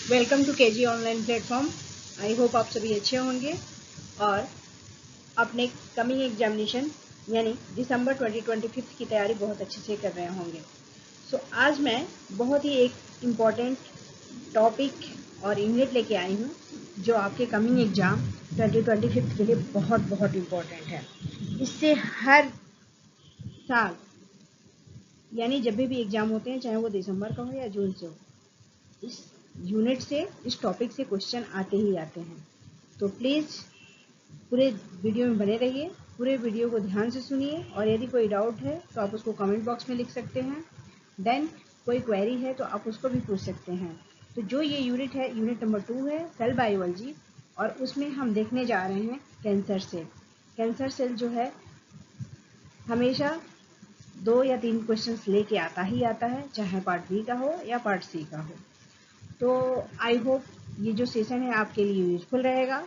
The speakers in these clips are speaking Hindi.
Welcome to KG online platform. I hope आप सभी अच्छे होंगे और अपने कमिंग एग्जामिनेशन यानी दिसंबर 2025 की तैयारी बहुत अच्छे से कर रहे होंगे। आज मैं बहुत ही एक इम्पॉर्टेंट टॉपिक और यूनिट लेके आई हूँ जो आपके कमिंग एग्जाम 2025 के लिए बहुत बहुत इम्पॉर्टेंट है। इससे हर साल यानी जब भी एग्जाम होते हैं, चाहे वो दिसंबर का हो या जून से हो, इस यूनिट से, इस टॉपिक से क्वेश्चन आते ही आते हैं। तो प्लीज़ पूरे वीडियो में बने रहिए, पूरे वीडियो को ध्यान से सुनिए और यदि कोई डाउट है तो आप उसको कमेंट बॉक्स में लिख सकते हैं। देन कोई क्वेरी है तो आप उसको भी पूछ सकते हैं। तो जो ये यूनिट है, यूनिट नंबर 2 है, सेल बायोलॉजी, और उसमें हम देखने जा रहे हैं कैंसर सेल। कैंसर सेल जो है हमेशा 2 या 3 क्वेश्चंस लेके आता ही आता है, चाहे पार्ट बी का हो या पार्ट सी का हो। तो आई होप ये जो सेशन है आपके लिए यूजफुल रहेगा।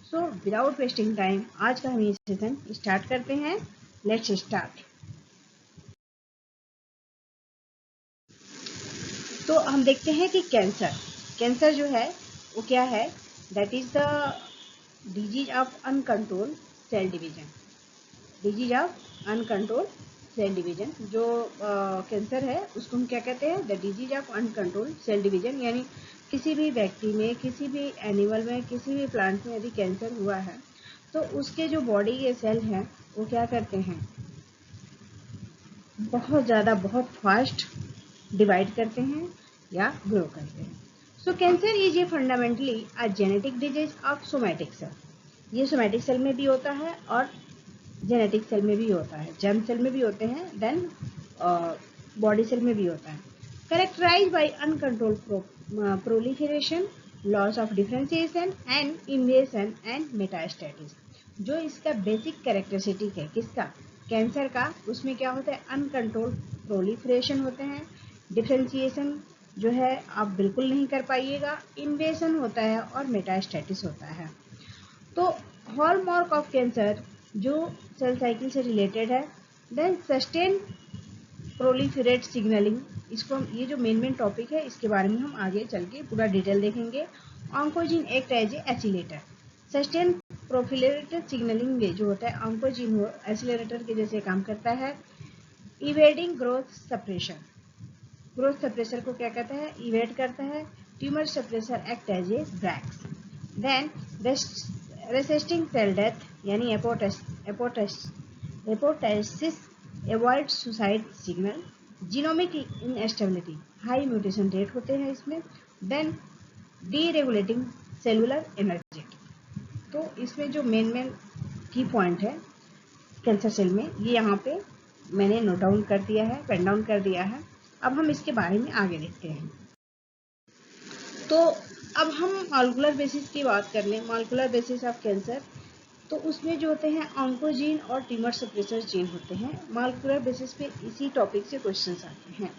सो विदाउट वेस्टिंग टाइम आज का हम ये सेशन स्टार्ट करते हैं। Let's start. तो हम देखते हैं कि कैंसर जो है वो क्या है। That is the disease of uncontrol cell division. Disease of uncontrol cell division जो कैंसर है उसको हम क्या कहते हैं? The disease of uncontrol cell division. यानी किसी भी व्यक्ति में, किसी भी एनिमल में, किसी भी प्लांट में यदि कैंसर हुआ है तो उसके जो बॉडी के सेल हैं वो क्या करते हैं? बहुत ज़्यादा, बहुत फास्ट डिवाइड करते हैं या ग्रो करते हैं। So cancer is a fundamentally a genetic disease of somatic cell. ये सोमैटिक सेल में भी होता है और जेनेटिक सेल में भी होता है, जर्म सेल में भी होते हैं, देन बॉडी सेल में भी होता है। Characterise by uncontrol proliferation, loss of differentiation and invasion and metastasis. जो इसका बेसिक कैरेक्टरिस्टिक है किसका? कैंसर का। उसमें क्या होता है? अनकंट्रोल प्रोलिफरेशन होते हैं, डिफरेंशिएशन जो है आप बिल्कुल नहीं कर पाइएगा, इन्वेजन होता है और मेटास्टेसिस होता है। तो हॉलमार्क ऑफ कैंसर जो सेल साइकिल से रिलेटेड है। Then sustain proliferate signalling. इसको ये जो मेन टॉपिक है इसके बारे में हम आगे चल के पूरा डिटेल देखेंगे। Oncogene act as a accelerator. Sustain proliferate signalling में जो होता है ऑन्कोजीन वो एसिलेटर के जैसे काम करता है। Evading growth suppression. Growth suppressor को क्या कहता है? इवेट करता है। Tumour suppressor act as a brakes. Then resisting cell death यानी apoptosis, avoid suicide signal. Genomic instability, high mutation rate होते हैं इसमें। Then deregulating cellular energy. तो इसमें जो मेन की पॉइंट है कैंसर सेल में, ये यहाँ पे मैंने नोट डाउन कर दिया है, पेन डाउन कर दिया है। अब हम इसके बारे में आगे देखते हैं। तो अब हम मॉलिक्यूलर बेसिस की बात कर लें, मॉलिक्यूलर बेसिस ऑफ कैंसर। तो उसमें जो होते हैं ऑन्कोजीन और ट्यूमर सप्रेसर जीन होते हैं। मॉलिक्यूलर बेसिस पे इसी टॉपिक से क्वेश्चंस आते हैं।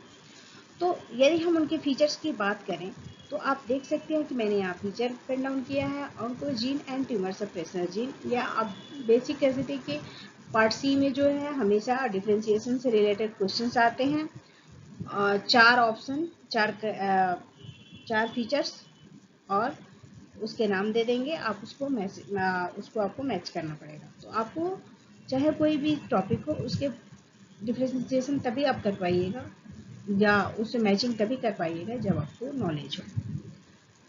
तो यदि हम उनके फीचर्स की बात करें तो आप देख सकते हैं कि मैंने यहाँ फीचर पेन डाउन किया है, oncogene and tumour suppressor gene. या आप बेसिक कह सकते हैं कि पार्ट सी में जो है हमेशा डिफ्रेंशिएशन से रिलेटेड क्वेश्चंस आते हैं। 4 ऑप्शन, 4 फीचर्स और उसके नाम दे देंगे, आप उसको आपको मैच करना पड़ेगा। तो आपको चाहे कोई भी टॉपिक हो उसके डिफ्रेंशिएशन तभी आप कर पाइएगा या उससे मैचिंग तभी कर पाइएगा जब आपको नॉलेज हो।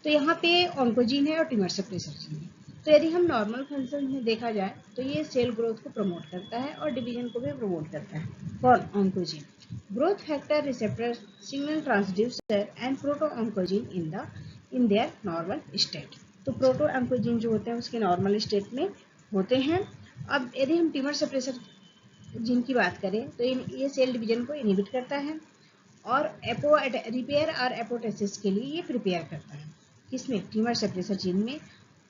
तो यहाँ पे ऑन्कोजीन है और ट्यूमर सप्रेसर जीन है। तो यदि हम नॉर्मल फंक्शन में देखा जाए तो ये सेल ग्रोथ को प्रमोट करता है और डिवीजन को भी प्रमोट करता है। कौन? Oncogene. Growth factor, receptor, signal transducer and proto oncogene in their normal state. तो प्रोटो ऑन्कोजीन जो होते हैं उसके नॉर्मल स्टेट में होते हैं। अब यदि हम ट्यूमर सप्रेसर जीन की बात करें तो ये सेल डिवीजन को इनहिबिट करता है और रिपेयर और एपोप्टोसिस के लिए ये प्रिपेयर करता है। किसमें? ट्यूमर सप्रेसर जीन में।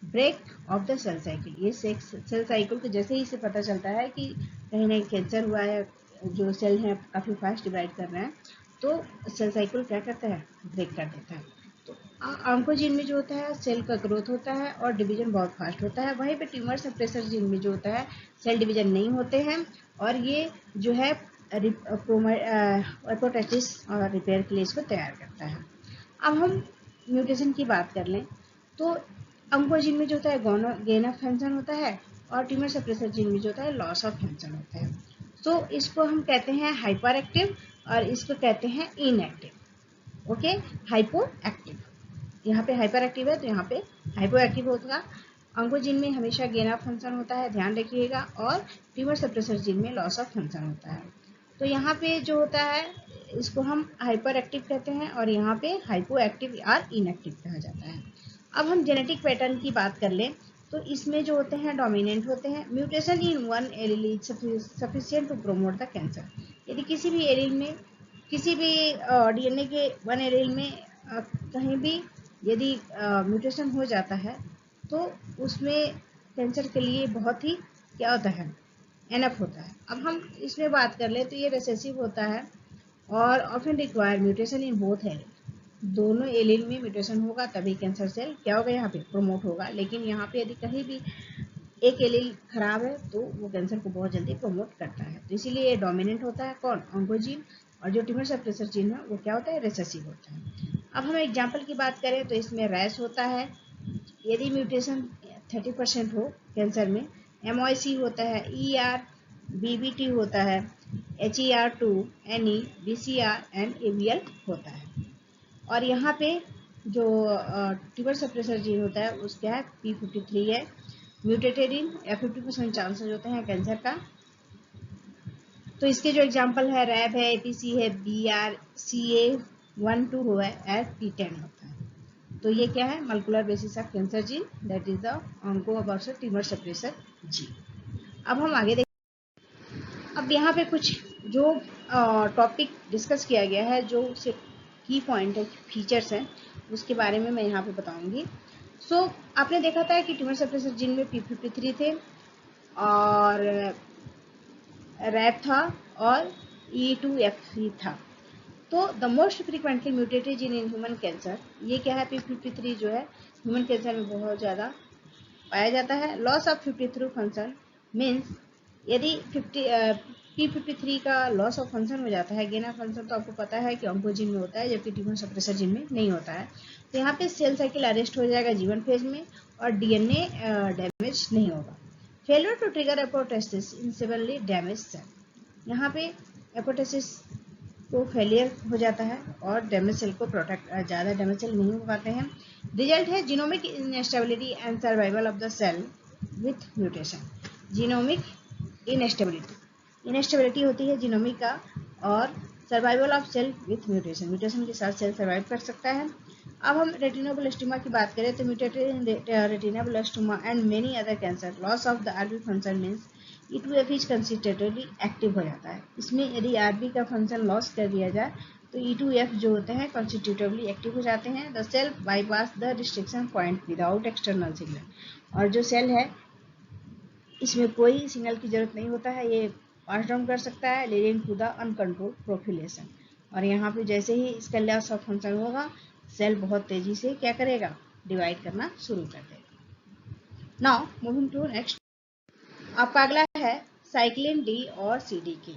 Brake of the cell cycle, ये सेल साइकिल को जैसे ही से पता चलता है कि कहीं ना कैंसर हुआ है, जो सेल है काफ़ी फास्ट डिवाइड कर रहे हैं, तो सेल साइकिल क्या करता है? ब्रेक कर देता है। तो ऑन्कोजीन में जो होता है सेल का ग्रोथ होता है और डिवीजन बहुत फास्ट होता है। वहीं पे ट्यूमर सप्रेसर जीन में जो होता है सेल डिवीजन नहीं होते हैं और ये जो है एपोप्टोसिस और रिपेयर के लिए इसको तैयार करता है। अब हम म्यूटेशन की बात कर लें तो ऑन्कोजीन में जो होता है गेन ऑफ फंक्शन होता है और ट्यूमर सप्रेसर जीन में जो होता है लॉस ऑफ फंक्शन होता है। तो इसको हम कहते हैं हाइपर एक्टिव और इसको कहते हैं इनएक्टिव। ओके, हाइपो एक्टिव, यहाँ पे हाइपर एक्टिव है तो यहाँ पे हाइपो एक्टिव होगा। ऑन्कोजीन में हमेशा गेन ऑफ फंक्शन होता है, ध्यान रखिएगा, और ट्यूमर सप्रेसर जीन में लॉस ऑफ फंक्शन होता है। तो यहाँ पे जो होता है इसको हम हाइपर एक्टिव कहते हैं और यहाँ पे हाइपो एक्टिव और इनएक्टिव कहा जाता है। अब हम जेनेटिक पैटर्न की बात कर लें तो इसमें जो होते हैं डोमिनेंट होते हैं। Mutation in one allele is sufficient to promote the cancer. यदि किसी भी एलील में, किसी भी डीएनए के वन एलील में कहीं भी यदि म्यूटेशन हो जाता है तो उसमें कैंसर के लिए बहुत ही क्या होता है, एनफ होता है। अब हम इसमें बात कर ले तो ये रिसेसिव होता है और often require mutation in both allele. दोनों एलील में म्यूटेशन होगा तभी कैंसर सेल क्या होगा, यहाँ पे प्रोमोट होगा। लेकिन यहाँ पे यदि कहीं भी एक एलील खराब है तो वो कैंसर को बहुत जल्दी प्रोमोट करता है। तो इसीलिए ये डोमिनेंट होता है कौन, ऑन्कोजीन, और जो ट्यूमर सप्रेसर जीन है वो क्या होता है, रिसेसिव होता है। अब हम एग्जाम्पल की बात करें तो इसमें रैश होता है यदि म्यूटेशन 30% हो कैंसर में, MOIC होता है, ER, BBT होता है, HER2, NE, BCR and ABL होता है। और यहाँ पे जो ट्यूबर सप्रेसर जीन होता है उसका है P53 है, म्यूटेटेड इन, 50% चांसेस होते हैं कैंसर का। तो इसके जो एग्जांपल है रैब है, APC है, BRCA12 हुआ है, P10 होता है। तो ये क्या है, molecular basis of cancer gene, that is the oncoboxer tumour suppressor gene. अब हम आगे देखें। अब यहाँ पे कुछ जो टॉपिक डिस्कस किया गया है, जो की पॉइंट है, फीचर्स हैं, उसके बारे में मैं यहाँ पे बताऊंगी। सो आपने देखा था कि ट्यूमर सप्रेसर जीन में P53 थे और रैप था और E2F3 था। तो the most frequently mutated gene in human cancer, ये क्या है, P53 जो है ह्यूमन कैंसर में बहुत ज़्यादा पाया जाता है। लॉस ऑफ 53 फंक्शन मीन्स यदि P53 का लॉस ऑफ फंक्शन हो जाता है, गेन ऑफ फंक्शन, तो आपको पता है कि ऑन्कोजीन में होता है जबकि ट्यूमर सप्रेसर जीन में नहीं होता है। तो यहाँ पे सेल साइकिल अरेस्ट हो जाएगा जीवन फेज में और DNA डैमेज नहीं होगा। Failure to trigger apoptosis in severely damage cell, यहाँ पे एपोप्टोसिस को फेलियर हो जाता है और डैमेज सेल को प्रोटेक्ट, ज़्यादा डैमेज सेल नहीं हो पाते हैं। रिजल्ट है genomic instability and survival of the cell with mutation. Genomic instability होती है जीनोमिक का, और survival of cell with mutation, mutation के साथ सेल सर्वाइव कर सकता है। अब हम रेटिनोब्लास्टोमा की बात करें तो mutated retinoblastoma and many other cancer, loss of the RB function means E2F is consistently active हो जाता है। इसमें यदि आरबी का फंक्शन लॉस कर दिया जाए तो E2F जो होते हैं कॉन्स्टिट्यूटिवली एक्टिव हो जाते हैं। The cell bypass the restriction point without external signal, और जो सेल है इसमें कोई सिग्नल की जरूरत नहीं होता है, ये पास डाउन कर सकता है लीडिंग टू द अनकंट्रोल प्रोफिलेशन। और यहाँ पे जैसे ही इसका लॉस ऑफ फंक्शन होगा सेल बहुत तेजी से क्या करेगा, डिवाइड करना शुरू कर देगा। Now moving to next. आपका अगला है साइक्लिन डी और CDK।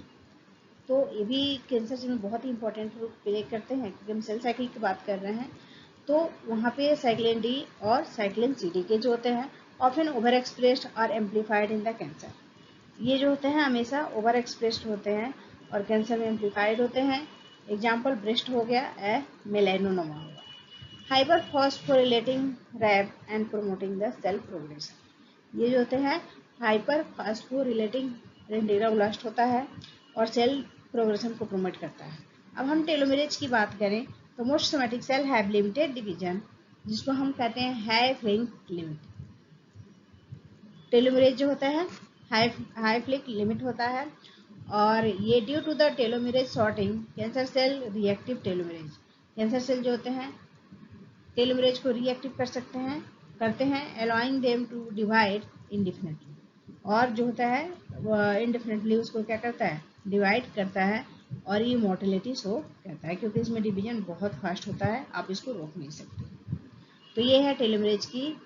तो ये भी कैंसर सेल में बहुत ही इंपॉर्टेंट रोल प्ले करते हैं क्योंकि हम सेल साइकिल की बात कर रहे हैं। तो वहाँ पे साइक्लिन डी और साइक्लिन CDK जो होते हैं ऑफन ओवर एक्सप्रेस्ड और एम्पलीफाइड इन द कैंसर। ये जो होते हैं हमेशा ओवर एक्सप्रेस्ड होते हैं और कैंसर में एम्पलीफाइड होते हैं। एग्जाम्पल ब्रेस्ट हो गया, मेलानोमा हुआ। Hyper phosphorylating rap and promoting the cell progression, ये जो होते हैं हाइपर फास्फोरिलेटिंग रेटिनोब्लास्ट होता है और सेल प्रोग्रेशन को प्रमोट करता है। अब हम टेलोमेरेज की बात करें तो most somatic cell have limited division, जिसको हम कहते हैं हाई फ्लिक लिमिट। टेलोमेरेज जो होता है हाई फ्लिक लिमिट होता है और ये due to the telomerase sorting cancer cell reactive telomerase, cancer cell जो होते हैं टेलोमेरेज को रिएक्टिव करते हैं allowing them to divide indefinitely, और जो होता है इंडिफिनिटली उसको क्या करता है, डिवाइड करता है और ये मोर्टेलिटी शो करता है क्योंकि इसमें डिवीजन बहुत फास्ट होता है, आप इसको रोक नहीं सकते। तो ये है टेलोमेरेज की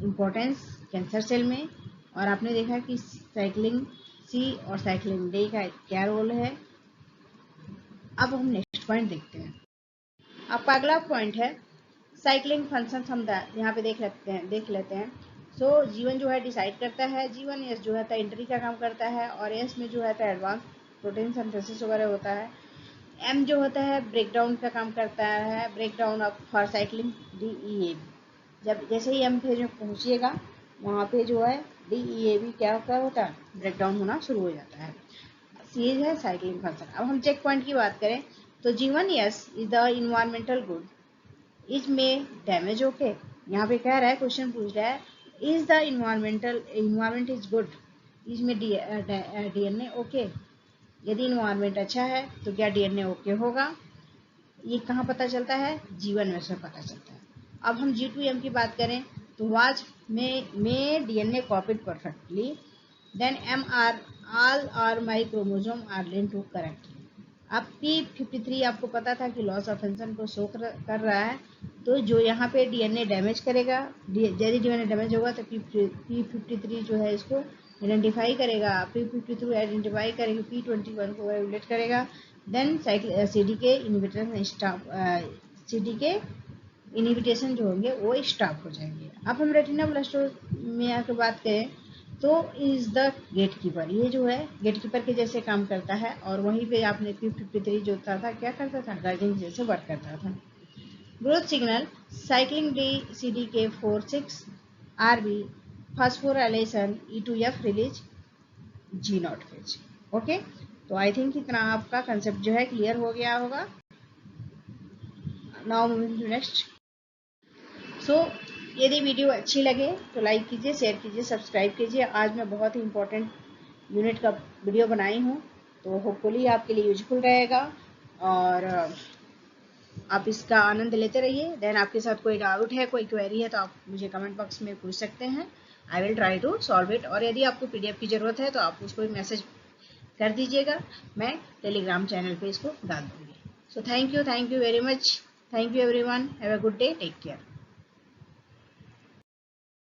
इम्पोर्टेंस कैंसर सेल में। और आपने देखा कि साइक्लिन C और साइक्लिन D का क्या रोल है। अब हम नेक्स्ट पॉइंट देखते हैं। आपका अगला पॉइंट है साइक्लिंग फंक्शन हम यहाँ पे देख लेते हैं। सो G1 जो है डिसाइड करता है, G1 S जो है एंट्री का काम करता है, और S में जो है एडवांस प्रोटीन सिंथेसिस वगैरह होता है। M जो होता है ब्रेक डाउन का काम करता है, break down of for cycling DEAB। जब जैसे ही M फेज में पहुंचिएगा वहाँ पे जो है DEAB क्या होता है, ब्रेक डाउन होना शुरू हो जाता है। ये है साइक्लिंग फंक्शन। अब हम चेक पॉइंट की बात करें तो G1S is the environmental good, is में डैमेज ओके। यहाँ पे कह रहा है, क्वेश्चन पूछ रहा है is the environment is good, is में DNA ओके। यदि इन्वायरमेंट अच्छा है तो क्या DNA ओके होगा? ये कहाँ पता चलता है? G1 से पता चलता है। अब हम G2M की बात करें तो वाज में DNA copied perfectly, then MR all are my chromosome are linked to correctly. अब P53 आपको पता था कि लॉस ऑफ फंक्शन को शो कर रहा है, तो जो यहाँ पे DNA डैमेज करेगा, यदि DNA डैमेज होगा तो P53 जो है इसको आइडेंटिफाई करेगा, P53 आइडेंटिफाई करेगा, P21 को रेगुलेट करेगा, देन CDK इनहिबिटेशन जो होंगे वो स्टॉप हो जाएंगे। अब हम रेटिनोब्लास्टोमा में आकर बात करें तो इज द गेट कीपर, ये जो है गेट कीपर के जैसे काम करता है, और वहीं पे आपने P53 जो था क्या करता था, गार्डियन जैसे वर्क करता था। Growth signal cycling CDK4/6 RB phosphorylation E2F release G0 phase. Okay, तो आई थिंक इतना आपका कंसेप्ट जो है क्लियर हो गया होगा। Now moving to next. So यदि वीडियो अच्छी लगे तो लाइक कीजिए, शेयर कीजिए, सब्सक्राइब कीजिए। आज मैं बहुत ही इंपॉर्टेंट यूनिट का वीडियो बनाई हूँ, तो होपफुली आपके लिए यूजफुल रहेगा, और आप इसका आनंद लेते रहिए। देन आपके साथ कोई डाउट है, कोई क्वेरी है तो आप मुझे कमेंट बॉक्स में पूछ सकते हैं, I will try to solve it. और यदि आपको PDF की ज़रूरत है तो आप उसको मैसेज कर दीजिएगा, मैं टेलीग्राम चैनल पे इसको डाल दूँगी। So thank you very much, thank you everyone, have a good day, take care.